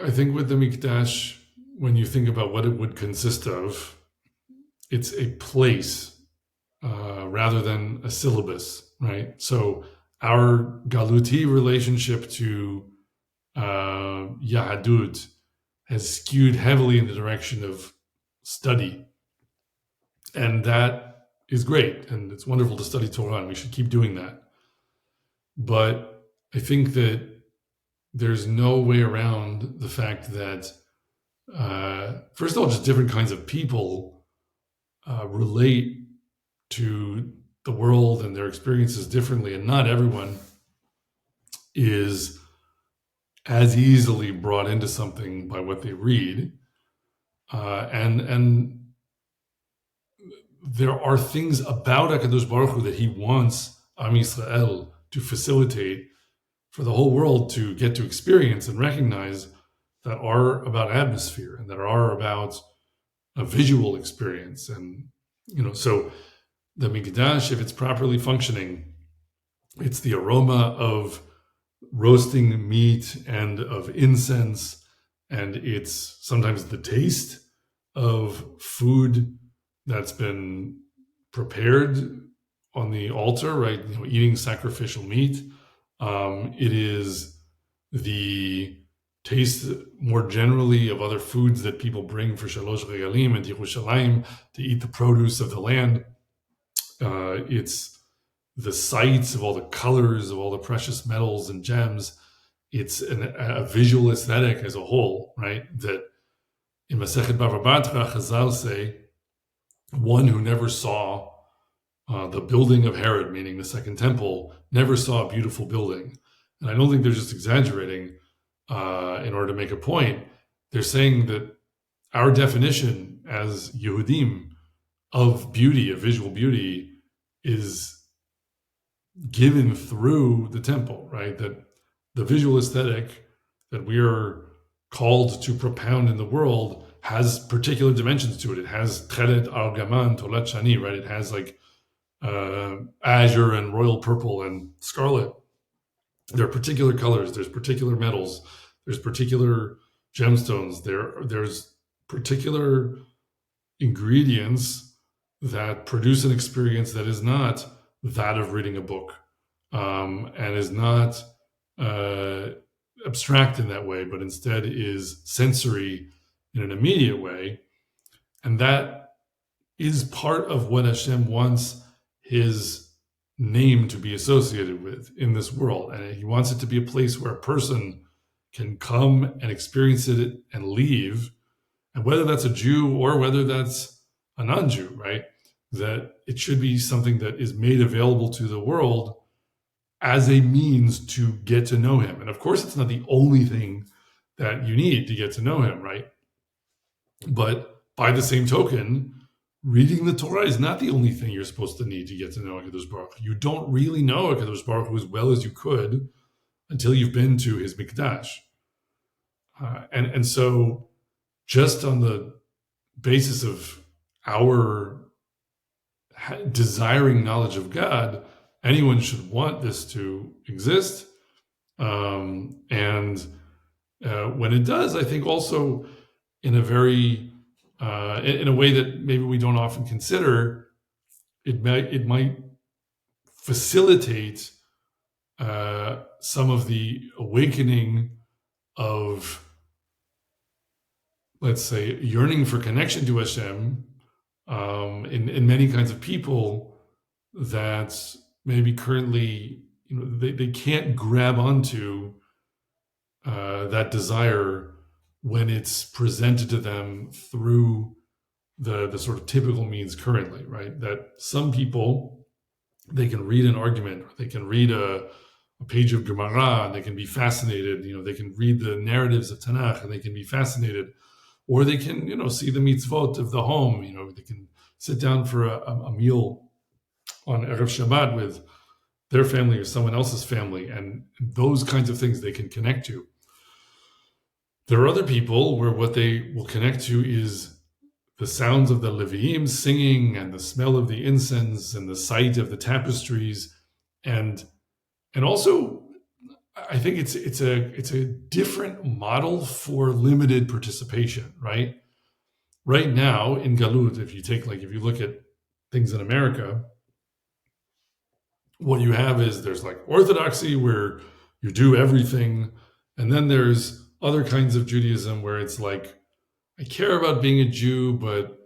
I think with the Mikdash, when you think about what it would consist of, it's a place rather than a syllabus, right? So our Galuti relationship to Yahadut has skewed heavily in the direction of study. And that is great. And it's wonderful to study Torah, and we should keep doing that. But I think that there's no way around the fact that, first of all, just different kinds of people relate to the world and their experiences differently. And not everyone is as easily brought into something by what they read. And there are things about HaKadosh Baruch Hu that he wants Am Yisrael to facilitate for the whole world to get to experience and recognize, that are about atmosphere and that are about a visual experience. And, so the Mikdash, if it's properly functioning, it's the aroma of roasting meat and of incense, and it's sometimes the taste of food that's been prepared on the altar, right? Eating sacrificial meat. It is the taste more generally of other foods that people bring for Shalosh Regalim and Yerushalayim to eat the produce of the land. It's the sights of all the colors of all the precious metals and gems. It's a visual aesthetic as a whole, right? That in Masechet Bava Batra, Chazal say, one who never saw the building of Herod, meaning the Second Temple, never saw a beautiful building. And I don't think they're just exaggerating in order to make a point. They're saying that our definition as Yehudim of beauty, of visual beauty, is given through the temple, right? That the visual aesthetic that we are called to propound in the world has particular dimensions to it. It has Tchelet Argaman, Tolat Shani, right? It has like azure and royal purple and scarlet. There are particular colors, there's particular metals, there's particular gemstones, there's particular ingredients that produce an experience that is not that of reading a book, and is not abstract in that way, but instead is sensory in an immediate way. And that is part of what Hashem wants his name to be associated with in this world. And he wants it to be a place where a person can come and experience it and leave. And whether that's a Jew or whether that's a non-Jew, right? That it should be something that is made available to the world as a means to get to know him. And of course, it's not the only thing that you need to get to know him, right? But by the same token, reading the Torah is not the only thing you're supposed to need to get to know HaKadosh Baruch Hu. You don't really know HaKadosh Baruch Hu as well as you could until you've been to his Mikdash. And so just on the basis of our desiring knowledge of God, anyone should want this to exist. And when it does, I think also in a very in a way that maybe we don't often consider, it might facilitate some of the awakening of, let's say, yearning for connection to Hashem in many kinds of people that maybe currently they can't grab onto that desire when it's presented to them through the sort of typical means currently, right? That some people, they can read an argument, or they can read a page of Gemara, and they can be fascinated. They can read the narratives of Tanakh, and they can be fascinated. Or they can, see the mitzvot of the home. They can sit down for a meal on Erev Shabbat with their family or someone else's family, and those kinds of things they can connect to. There are other people where what they will connect to is the sounds of the Leviim singing and the smell of the incense and the sight of the tapestries, and also I think it's a different model for limited participation, right? Right now in Galut, if you look at things in America, what you have is there's like orthodoxy where you do everything, and then there's other kinds of Judaism where it's like I care about being a Jew, but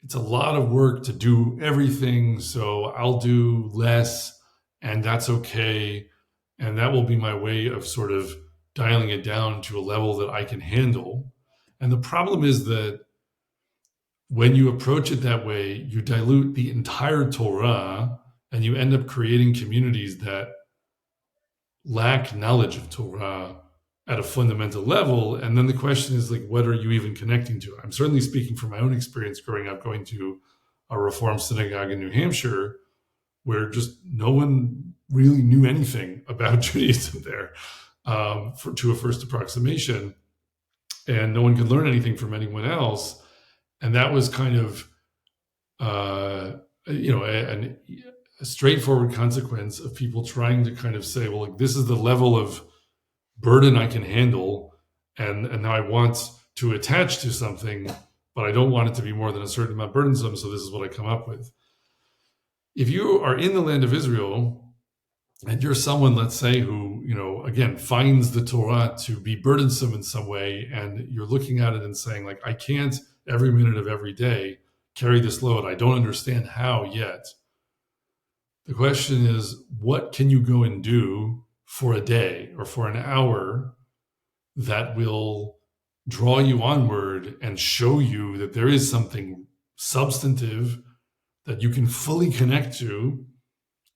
it's a lot of work to do everything, so I'll do less, and that's okay. And that will be my way of sort of dialing it down to a level that I can handle. And the problem is that when you approach it that way, you dilute the entire Torah and you end up creating communities that lack knowledge of Torah at a fundamental level. And then the question is like, what are you even connecting to? I'm certainly speaking from my own experience growing up, going to a Reform synagogue in New Hampshire, where just no one really knew anything about Judaism there to a first approximation. And no one could learn anything from anyone else. And that was kind of, a straightforward consequence of people trying to kind of say, well, like, this is the level of burden I can handle, and now I want to attach to something, but I don't want it to be more than a certain amount burdensome, so this is what I come up with. If you are in the land of Israel, and you're someone, let's say, who, again, finds the Torah to be burdensome in some way, and you're looking at it and saying, like, I can't every minute of every day carry this load. I don't understand how yet. The question is, what can you go and do for a day or for an hour that will draw you onward and show you that there is something substantive that you can fully connect to,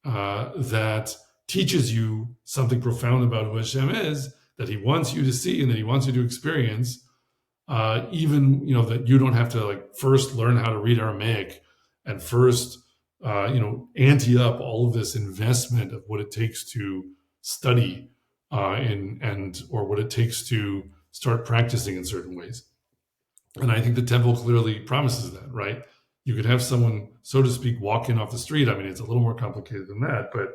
that teaches you something profound about who Hashem is, that he wants you to see and that he wants you to experience, even, that you don't have to like first learn how to read Aramaic and first, ante up all of this investment of what it takes to study, or what it takes to start practicing in certain ways. And I think the temple clearly promises that, right? You could have someone, so to speak, walk in off the street. I mean, it's a little more complicated than that, but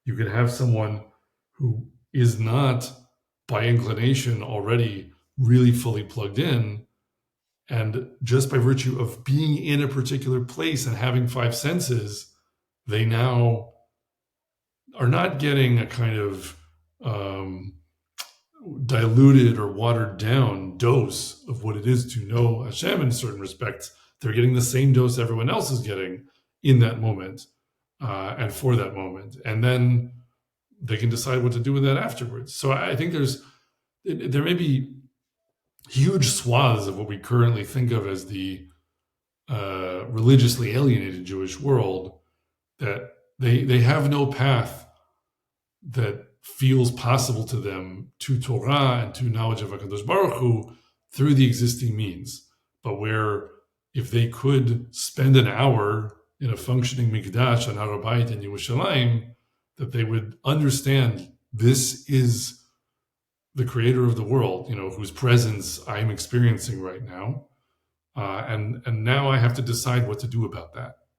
you could have someone who is not by inclination already really fully plugged in, and just by virtue of being in a particular place and having five senses, they now are not getting a kind of diluted or watered down dose of what it is to know Hashem in certain respects. They're getting the same dose everyone else is getting in that moment, and for that moment. And then they can decide what to do with that afterwards. So I think there may be huge swaths of what we currently think of as the religiously alienated Jewish world that they have no path that feels possible to them to Torah and to knowledge of HaKadosh Baruch Hu through the existing means. But where if they could spend an hour in a functioning Mikdash on Har HaBayit in Yerushalayim, that they would understand this is the creator of the world, whose presence I'm experiencing right now. And now I have to decide what to do about that.